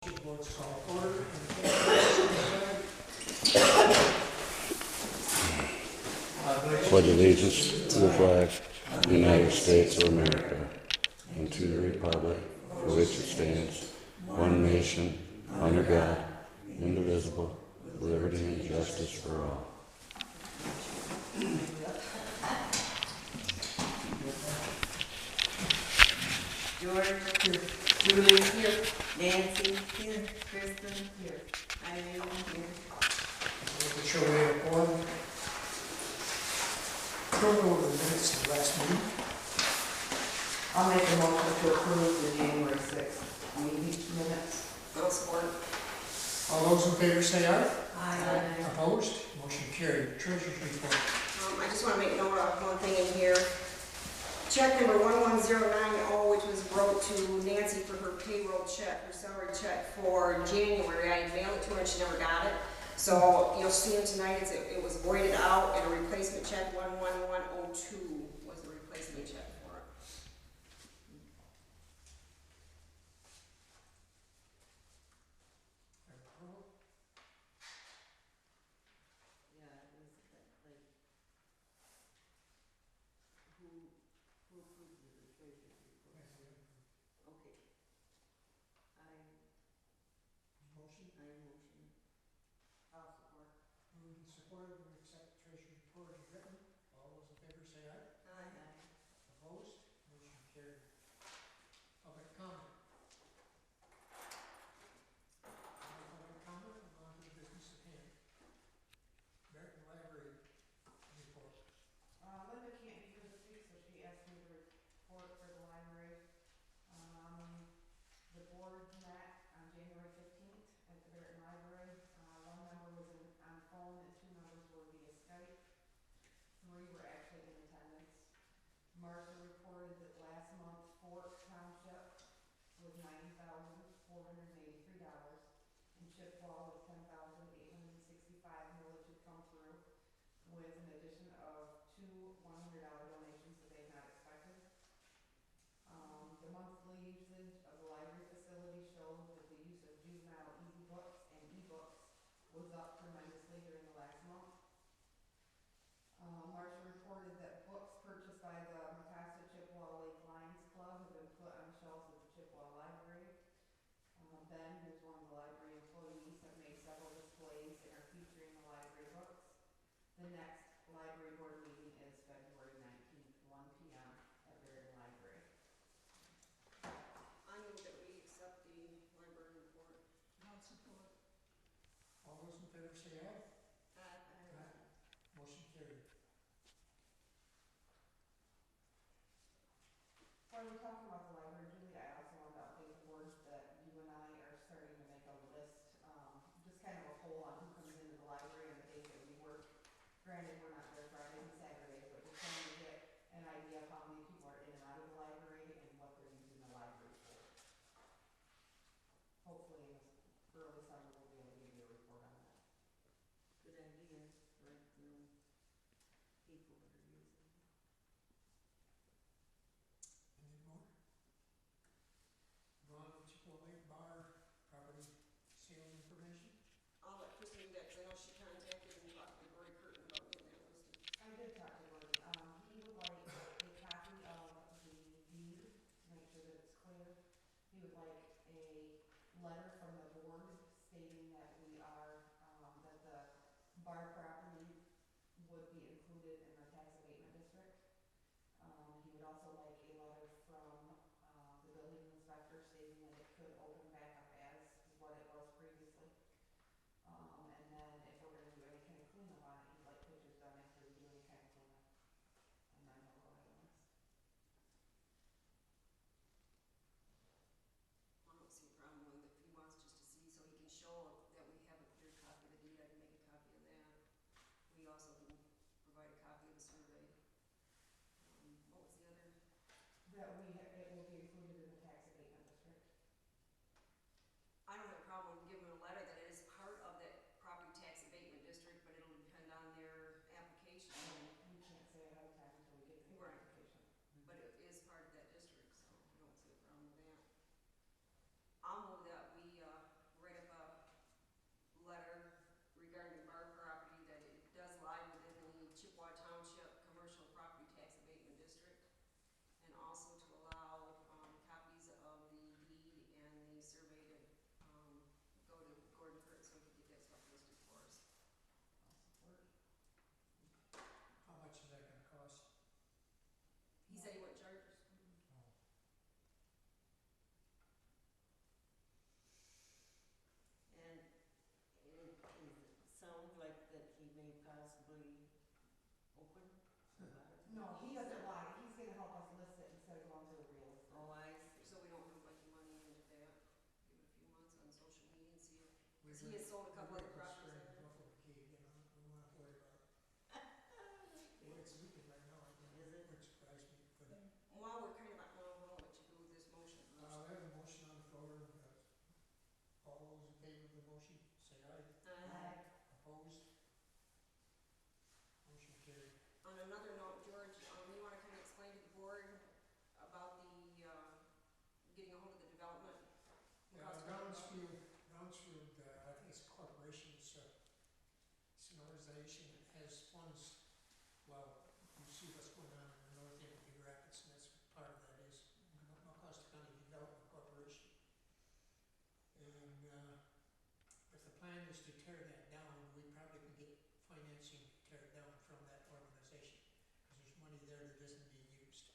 Board's call to order. Pledge allegiance to the flag of the United States of America and to the republic for which it stands, one nation, under God, indivisible, with liberty and justice for all. George, Julie here, Nancy here, Kristen here, Eileen here. Making sure we have a quorum. Turn over the minutes of the last meeting. I'll make a motion to approve the January 6th meeting minutes. I'll support. All those in favor say aye. Aye. Opposed? Motion carried. Treasurer's report. I just want to make note of one thing in here. Check number 11090, which was wrote to Nancy for her payroll check, her salary check for January. I mailed it to her and she never got it. So you'll see him tonight, it was voided out, and a replacement check 11102 was the replacement check for it. Yeah, it was like, who approved the treasurer's report? Okay. Motion. I'll support. Moved and supported. We accept the treasurer's report as written. All those in favor say aye. Aye. Opposed? Motion carried. Public comment. No public comment. We'll on to the business at hand. American Library report. Linda can't be here this week, so she asked me to report for the library. The board met on January 15th at the Barton Library. One member was on the phone and 2 members were via Skype. 3 were actually in attendance. Martha reported that last month Fork Township was $90,483, and Chippewa was $10,865. Millage had come through, with an addition of 2 $100 donations that they had not expected. The monthly usage of the library facility showed that the use of juvenile easy books and ebooks was up tremendously during the last month. Marcia reported that books purchased by the Mecosta Chippewa Lake Lions Club have been put on the shelves of the Chippewa Library. Ben, who's one of the library employees, have made several displays and are featuring the library books. The next library board meeting is February 19th, 1 p.m. at Barton Library. I move that we accept the library report. I'll support. All those in favor say aye. Aye. Motion carried. While we're talking about the library, Julie, I also wanted to update the board that you and I are starting to make a list, just kind of a poll on who comes into the library and the days that we work. Granted, we're not there Fridays and Saturdays, but just trying to get an idea of how many people are in and out of the library and what they're using the library for. Hopefully in this early summer we'll be able to give you a report on that. Good idea, right, people that are using it. Any more? Ron, Chippewa Lake Bar property sale information. I'll let Kristen do that, because I know she contacted and talked to Roy Curtin about getting that listed. I did talk to Gordon. He would like a copy of the deed to make sure that it's clear. He would like a letter from the board stating that we are, that the bar property would be included in the tax abatement district. He would also like a letter from the building inspector stating that it could open back up as what it was previously. And then if we're going to do any kind of cleanup on it, he'd like pictures done after we do any kind of cleanup. And then he'll go ahead and list. I don't see a problem with it. If he wants just to see, so he can show that we have a clear copy of the deed, I can make a copy of that. We also can provide a copy of the survey. What was the other? That it will be included in the tax abatement district. I don't have a problem with giving them a letter that it is part of that property tax abatement district, but it'll depend on their application. We can't say ahead of time until we get the Right. application. But it is part of that district, so I don't see a problem with that. I'll move that we No, he doesn't lie, he's gonna help us list it instead of going to the real estate. Oh, so we don't put much money into that. Give it a few months on social media and see if, because he has sold a couple other properties in there. We wanna worry about it. Well, it's leaking right now, I think, which surprised me, but, While we're kind of, well, I'll let you go with this motion. we have a motion on the floor, all those in favor of the motion, say aye. Opposed? Motion carried. On another note, George, you wanna kind of explain to the board about the, getting a hold of the development? Brownsfield, I think it's a corporation, it's an organization that has funds, well, you see what's going on in the north end of Big Rapids, and that's part of that is Costa County Development Corporation. And, if the plan is to tear that down, we probably can get financing to tear it down from that organization, because there's money there that isn't being used.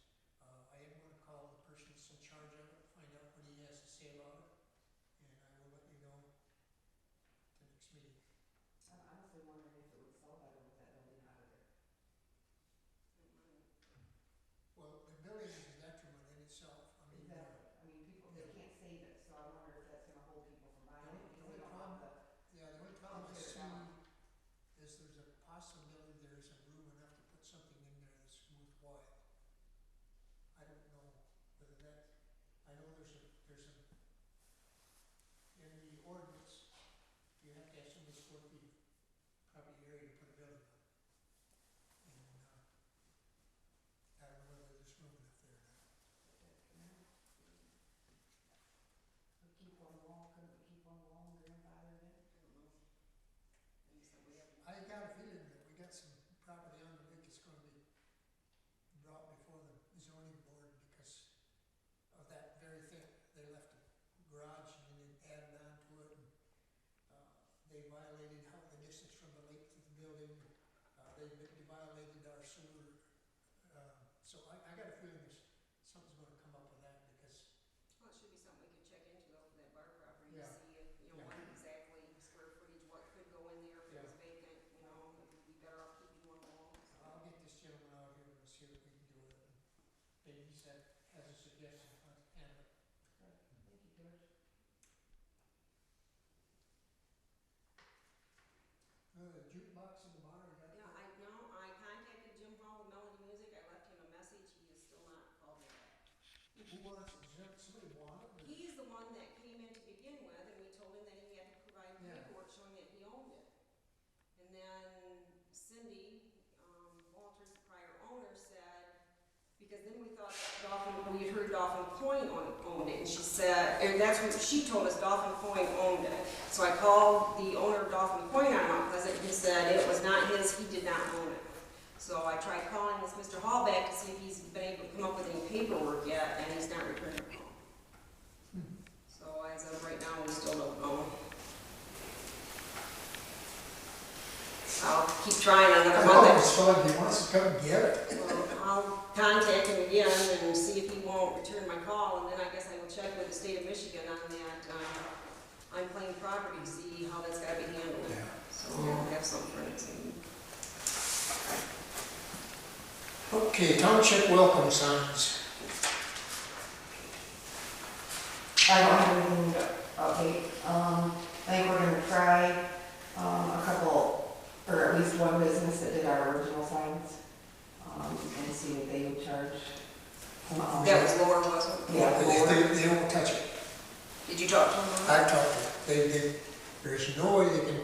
I am gonna call the person that's in charge of it, find out what he has to say about it, and I will let you know the next meeting. I'm honestly wondering if it would sell better with that building out of there. Well, the building is a detriment in itself, I mean, Exactly, I mean, people, they can't save it, so I wonder if that's gonna hold people from buying it, The because only they don't have the. yeah, the only problem I Tear it see down. is there's a possibility there's a room enough to put something in there that's worthwhile. I don't know whether that, I know there's a, in the ordinance, you have to have so many square feet of property area to put a building on. And, I don't know whether there's room enough there or not. We keep one wall, couldn't we keep one wall and grandfather it in? I don't know. Maybe somebody have. I got a feeling that we got some property on the lake that's gonna be brought before the zoning board because of that very thing. They left a garage and then they added on to it, and, they violated the distance from the lake to the building. They violated our sewer, so I got a feeling something's gonna come up with that because, Well, it should be something we could check into though for that bar property, to Yeah. see if, Yeah. what exactly square footage, what could go in there if it Yeah. was vacant, if we'd be better off keeping one wall. I'll get this gentleman out here and see what we can do with it. Maybe he has a suggestion on handle it. Okay, thank you, George. The jukebox in the bar, you got? Yeah, I contacted Jim Hall with Melody Music, I left him a message, he has still not called me back. Who wants, is there somebody want it? or- He's the one that came in to begin with, and we told him that he had to provide Yeah. paperwork showing that he owned it. And then Cindy, Walters, the prior owner, said, because then we thought we had heard Dolphin Point owned it, and she said, and that's what she told us, Dolphin Point owned it. So I called the owner of Dolphin Point on Mount Pleasant, he said it was not his, he did not own it. So I tried calling this Mr. Hall back to see if he's been able to come up with any paperwork yet, and he's not returned the call. So as of right now, we still don't know. I'll keep trying another month. it's fun, he wants to come and get it. Well, I'll contact him again and see if he won't return my call, and then I guess I will check with the state of Michigan on that, unclaimed property, see how that's gotta be handled. Yeah. So we'll have something for next meeting. Okay, township welcome signs. I don't have anything to update, I think we're gonna try, a couple, or at least one business that did our original signs, and see what they would charge. That was lower, wasn't it? Yeah, They won't touch it. Did you talk to him? I've talked to them. There's no way they can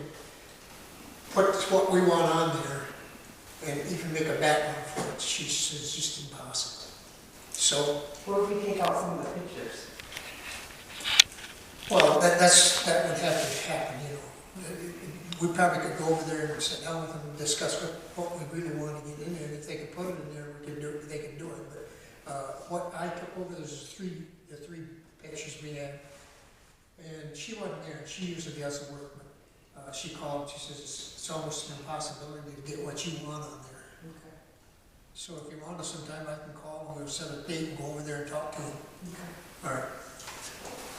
put what we want on there and even make a background for it. She says it's just impossible. So, What if we take out some of the pictures? well, that would have to happen, you know. We probably could go over there and sit down with them and discuss what we really want to get in there. And if they could put it in there, we could do it, they could do it. But, what I took over, there's the three pictures we had. And she wasn't there, she usually does the work, but, she called, she says it's almost an impossibility to get what you want on there. Okay. So if you want us sometime, I can call, and we'll set a date and go over there and talk to him. Okay. All right.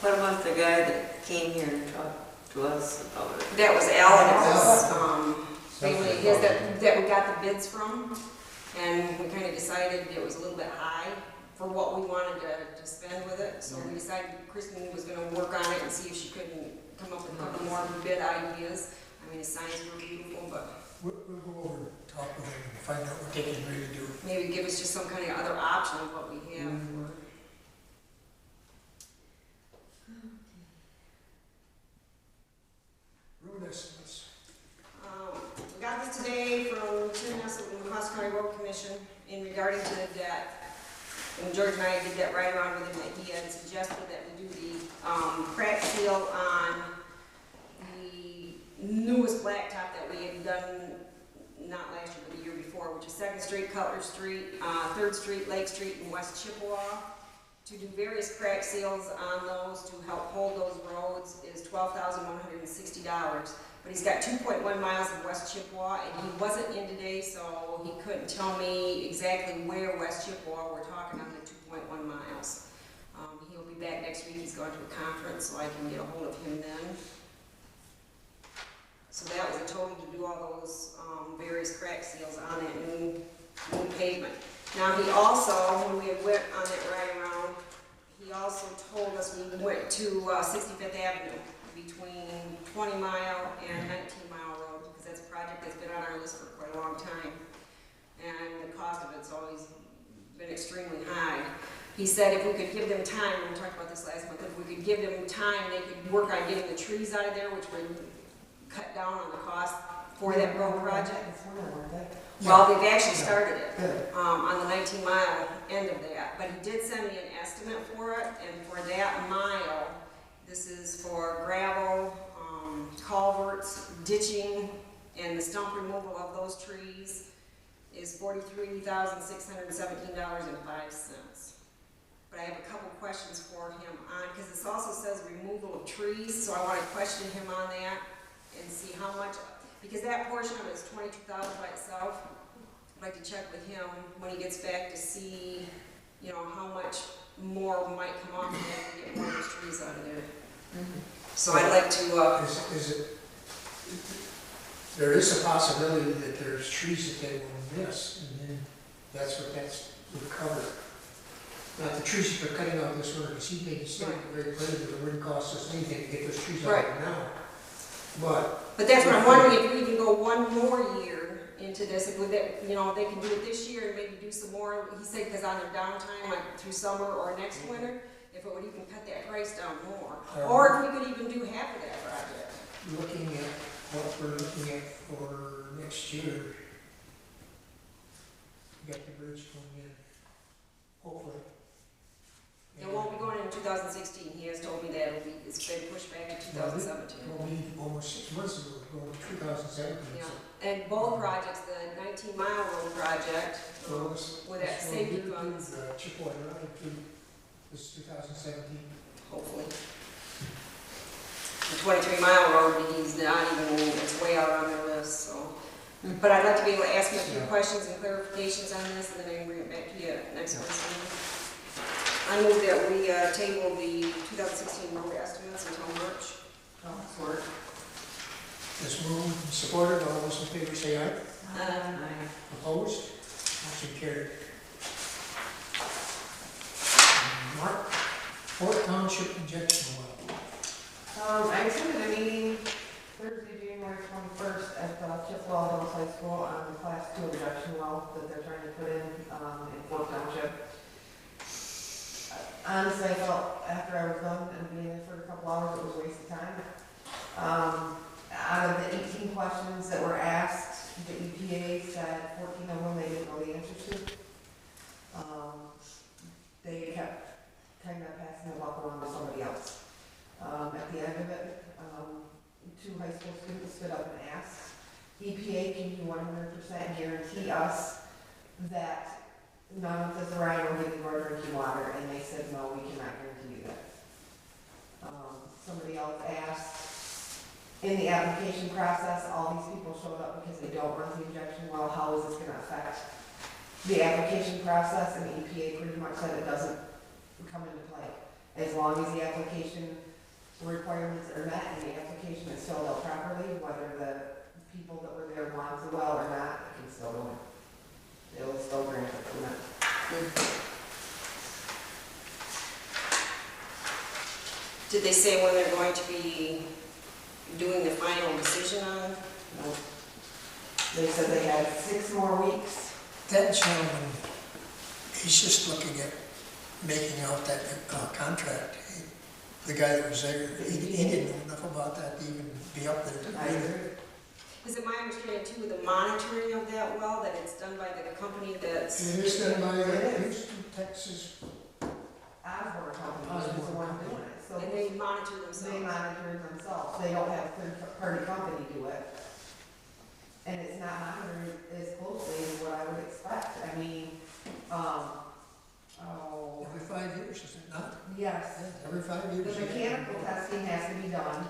What about the guy that came here and talked to us about it? That was Alan, it was, that we got the bids from. And we kind of decided it was a little bit high for what we wanted to spend with it. So we decided Kristen was gonna work on it and see if she couldn't come up with a couple more bid ideas. I mean, the signs were beautiful, but We'll go over and talk with them and find out what they can really do. maybe give us just some kind of other option of what we have for. Road estimates. We got this today from Tim Nessel from the Cost County Road Commission in regarding to the debt. And George and I did that right around with him, that he had suggested that we do the, crack seal on the newest blacktop that we had done, not last year, but the year before, which is 2nd Street, Cutler Street, 3rd Street, Lake Street, and West Chippewa. To do various crack seals on those to help hold those roads is $12,160. But he's got 2.1 miles of West Chippewa, and he wasn't in today, so he couldn't tell me exactly where West Chippewa we're talking on the 2.1 miles. He'll be back next week. He's going to a conference, so I can get a hold of him then. So that was a total to do all those various crack seals on that new pavement. Now, he also, when we went on that ride around, he also told us we went to 65th Avenue between 20 Mile and 19 Mile Road, because that's a project that's been on our list for quite a long time. And the cost of it's always been extremely high. He said if we could give them time, and we talked about this last month, if we could give them time, they could work on getting the trees out of there, which would cut down on the cost for that road project. It's winter, weren't they? Well, they've actually started it, Good. on the 19 mile end of that, but he did send me an estimate for it, and for that mile, this is for gravel, culverts, ditching, and the stump removal of those trees is $43,617.05. But I have a couple questions for him on, because this also says removal of trees, so I want to question him on that and see how much, because that portion of it is $22,000 by itself. I'd like to check with him when he gets back to see, you know, how much more might come off of that to get more of those trees out of there. So I'd like to, There is a possibility that there's trees that they will miss, and then that's would cover. Not the trees that they're cutting out this winter, because he made a statement very clear that it wouldn't cost us anything to get those trees out now. but that's what I'm wondering, if we can go one more year into this, if we, you know, they can do it this year and maybe do some more, he said, because on their downtime, like through summer or next winter, if it would even cut that price down more. Or if we could even do half of that project. Looking at what we're looking at for next year, we got the bridge going in, hopefully. It won't be going in 2016, he has told me that it's been pushed back to 2017. Well, we, almost 6 months ago, going to 2017. Yeah, and both projects, the 19 Mile Road project, So with that safety funds, Chippewa Drive to this 2017. hopefully. The 23 Mile Road, he's not even, it's way out on their list, so. But I'd like to be able to ask him a few questions and clarifications on this, and then I can bring it back to you next month. I move that we table the 2016 road estimates until March. Support. This moved and supported, all those in favor say aye. Aye. Opposed? Motion carried. Mark, Fort Township injection well. I attended a meeting Thursday, January 21st at the Chippewa Hills High School on the Class 2 injection well that they're trying to put in Fort Township. Honestly, I felt after I was done and being there for a couple hours, it was a waste of time. Out of the 18 questions that were asked, the EPA said 14 of them they didn't know the answers to. They kept kind of passing the buck along to somebody else. At the end of it, 2 high school students stood up and asked, EPA, can you 100% guarantee us that none of this Rhino will give you more drinking water? And they said, no, we cannot guarantee you that. Somebody else asked, in the application process, all these people showed up because they don't run the injection well. How is this going to affect the application process? And the EPA pretty much said it doesn't come into play. As long as the application requirements are met and the application is filled out properly, whether the people that were there want the well or not, they can still do it. It was still grant the permit. Did they say when they're going to be doing the final decision on? No. They said they had 6 more weeks. That gentleman, he's just looking at making out that contract. The guy that was there, he didn't know enough about that to even be up there. I agree. Is it my understanding too, with the monitoring of that well, that it's done by the company that's? It is done by Houston, Texas. Osborne Company is the one doing it, so And they monitor themselves? they monitor it themselves. They don't have a third-party company do it. And it's not monitored as closely as what I would expect. I mean, Every 5 years, is it not? yes. Every 5 years. The mechanical testing has to be done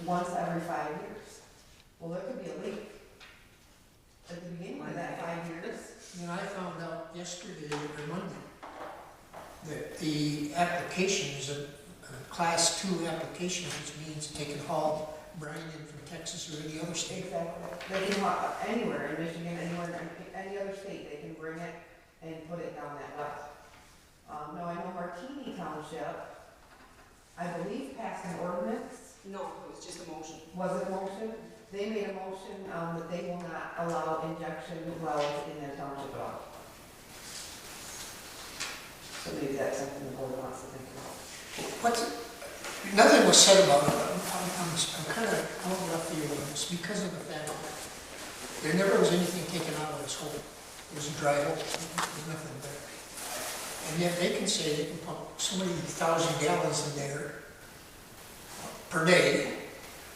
once every 5 years. Well, there could be a leak at the beginning of that 5 years. And I found out yesterday or Monday that the application is a class 2 application, which means they can haul brine in from Texas or any other state. Exactly. They can walk anywhere in Michigan, anywhere, in any other state, they can bring it and put it down that well. No, I know Martini Township, I believe passed an ordinance. No, it was just a motion. Was it a motion? They made a motion, that they will not allow injection wells in their township at all. So maybe that's something the board wants to think about. Nothing was said about it. I'm kind of out left field on this because of the fact that there never was anything taken out of this hole. It was a dry hole, there's nothing there. And yet they can say they can pump so many 1,000 gallons in there per day.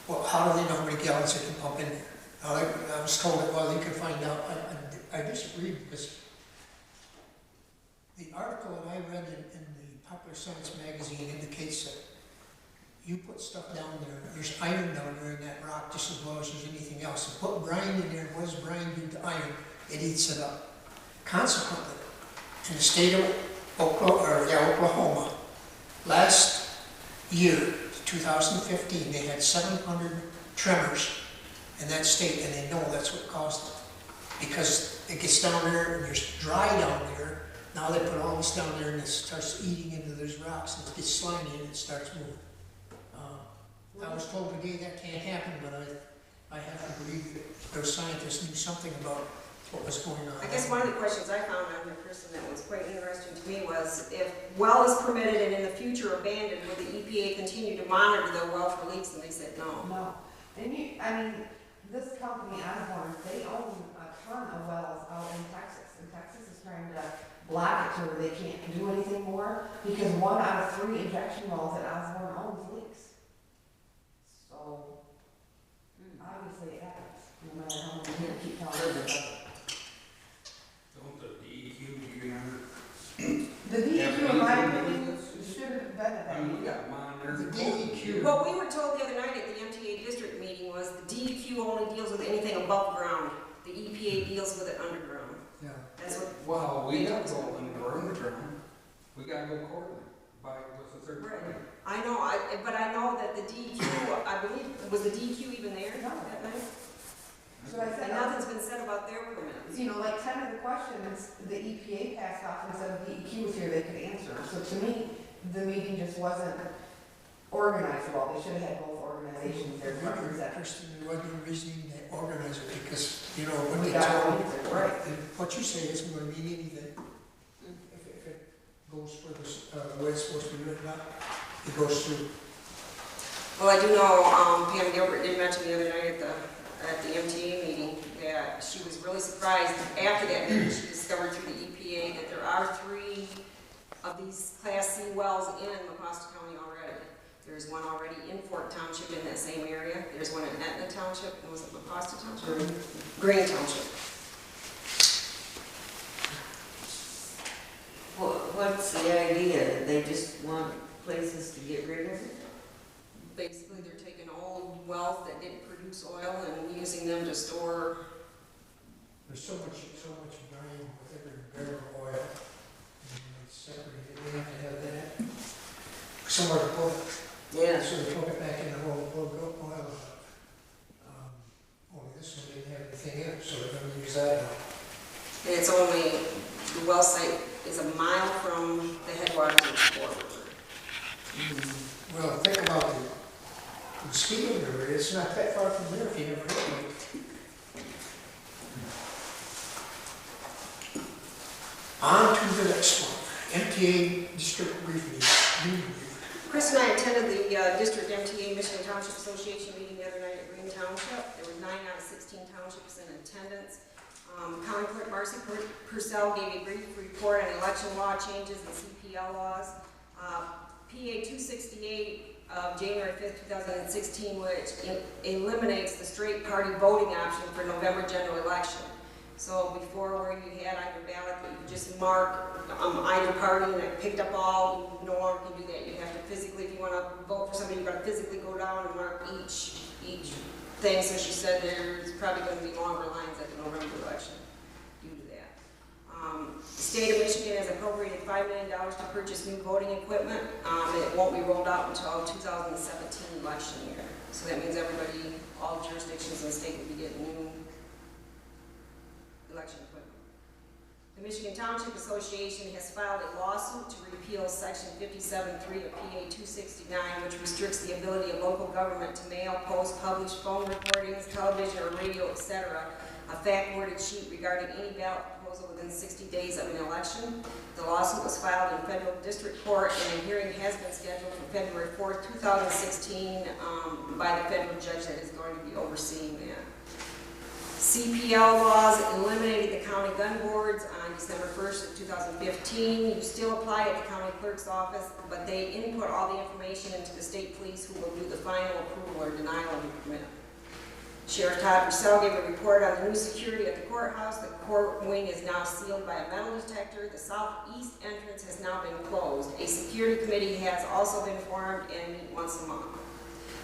Well, how do they know how many gallons they can pump in there? Now, I was told that, well, you can find out. I disagree because the article that I read in the Popular Science magazine indicates that you put stuff down there, there's iron down there in that rock just as well as there's anything else. And put brine in there, what does brine do to iron? It eats it up. Consequently, in the state of Oklahoma, last year, 2015, they had 700 tremors in that state, and they know that's what caused it. Because it gets down there, and there's dry down there. Now they put all this down there, and it starts eating into those rocks, and it gets slimy, and it starts moving. I was told today that can't happen, but I have to believe that those scientists knew something about what was going on. I guess one of the questions I found on here, Kristen, that was quite interesting to me was, if well is permitted and in the future abandoned, will the EPA continue to monitor the well for leaks? And they said no. No. And this company, Osborne, they own a ton of wells out in Texas. And Texas is trying to block it to where they can't do anything more, because 1 out of 3 injection wells that Osborne owns leaks. So, obviously it happens, no matter how many people keep telling them it doesn't. Don't the DEQ, do you remember? The DEQ, in my opinion, should have been at that I mean, we meeting. got monitors. The DEQ. What we were told the other night at the MTA district meeting was the DEQ only deals with anything above ground. The EPA deals with it underground. Yeah. That's what. Well, we gotta go underground. We gotta go quarterly by, what's the third? Right. I know, but I know that the DEQ, I believe, was the DEQ even there that night? So I said, And nothing's been said about their permits. you know, like 10 of the questions, the EPA passed off and said if DEQ was here, they could answer. So to me, the meeting just wasn't organized well. They should have had both organizations there represented. Kristen, there wasn't a reason to organize it because, you know, when We they got tell no answer, right. what you say isn't going to mean anything. If it goes for the way it's supposed to be written up, it goes through. Well, I do know, Pam Gilbert did mention the other night at the MTA meeting that she was really surprised. After that meeting, she discovered through the EPA that there are 3 of these Class C wells in Mecosta County already. There's one already in Fort Township in that same area. There's one in Etna Township, and was it Mecosta Township? Green Township. What's the idea? They just want places to get rid of it? Basically, they're taking old wells that didn't produce oil and using them to store. There's so much brine with every barrel of oil. And it's separated. They have to have that somewhere to put it. Yeah. So they plug it back in the hole, plug oil. Only this one didn't have anything in it, so they're going to use that now. And it's only well site is a mile from the headwaters of the Sport River. Well, think about the mosquito river, it's not that far from there if you never hit it. On to the next one, MTA District Briefing. Chris and I attended the District MTA Michigan Township Association meeting the other night at Green Township. There were 9 out of 16 townships in attendance. County Clerk Marcy Purcell gave a brief report on election law changes and CPL laws. PA 268 of January 5th, 2016, which eliminates the straight party voting option for November general election. So before, where you had on your ballot that you could just mark either party and it picked up all, you no longer can do that. You have to physically, if you want to vote for somebody, you've got to physically go down and mark each thing. So she said there's probably going to be longer lines at the November election due to that. The state of Michigan has appropriated $5 million to purchase new voting equipment. And it won't be rolled out until 2017 election year. So that means everybody, all jurisdictions in the state will be getting new election equipment. The Michigan Township Association has filed a lawsuit to repeal Section 57.3 of PA 269, which restricts the ability of local government to mail, post, publish phone recordings, television or radio, etc., a fact-worded sheet regarding any ballot proposal within 60 days of an election. The lawsuit was filed in federal district court, and a hearing has been scheduled for February 4th, 2016, by the federal judge that is going to be overseeing that. CPL laws eliminated the county gun boards on December 1st of 2015. You still apply at the county clerk's office, but they input all the information into the state police, who will do the final approval or denial of the permit. Sheriff Todd Purcell gave a report on the new security at the courthouse. The court wing is now sealed by a metal detector. The southeast entrance has now been closed. A security committee has also been formed and meet once a month.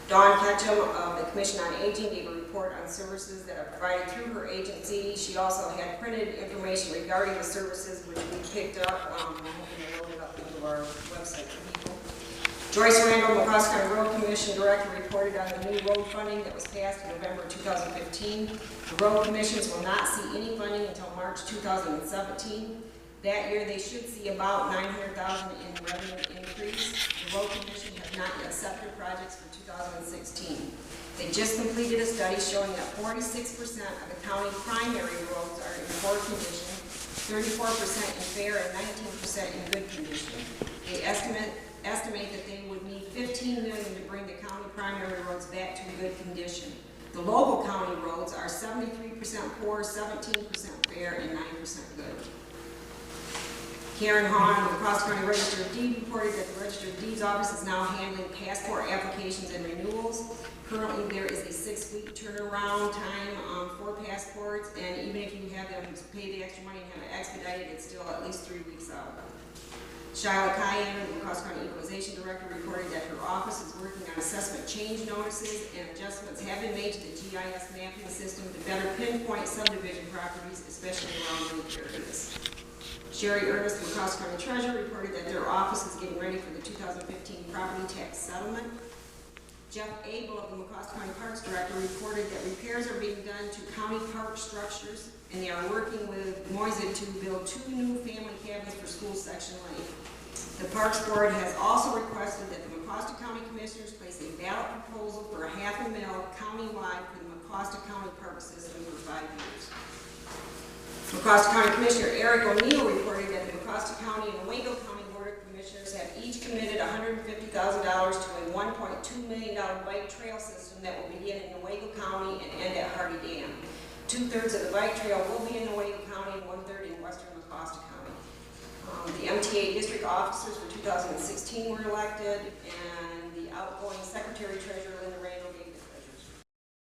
Dawn Ketchum of the Commission on Aging gave a report on services that are provided through her agency. She also had printed information regarding the services, which we picked up. I'm hoping to load it up into our website for people. Joyce Randall, McCosk County Road Commission Director, reported on the new road funding that was passed in November 2015. The road commissions will not see any funding until March 2017. That year, they should see about $900,000 in revenue increase. The road commission has not yet accepted projects for 2016. They just completed a study showing that 46% of the county primary roads are in poor condition, 34% in fair, and 19% in good condition. They estimate that they would need $15 million to bring the county primary roads back to good condition. The local county roads are 73% poor, 17% fair, and 9% good. Karen Hahn of the Cross County Register of Deeds reported that the Register of Deeds office is now handling passport applications and renewals. Currently, there is a 6-week turnaround time for passports, and even if you have them pay the extra money and have it expedited, it's still at least 3 weeks out. Shyla Cayenne, the Cross County Equalization Director, reported that her office is working on assessment change notices, and adjustments have been made to the GIS mapping system to better pinpoint subdivision properties, especially around lake areas. Sherry Ernest, the McCosk County Treasurer, reported that their office is getting ready for the 2015 property tax settlement. Jeff Abel of the McCosk County Parks Director reported that repairs are being done to county park structures, and they are working with Moisid to build 2 new family cabins for School Section Lake. The Parks Board has also requested that the Mecosta County Commissioners place a ballot proposal for a $500,000 countywide for the Mecosta County Park System for 5 years. Mecosta County Commissioner Eric O'Neill reported that the Mecosta County and Owego County Board of Commissioners have each committed $150,000 to a $1.2 million bike trail system that will begin in Owego County and end at Hardy Dam. 2/3 of the bike trail will be in Owego County and 1/3 in western Mecosta County. The MTA district officers for 2016 were elected, and the outgoing Secretary Treasurer Linda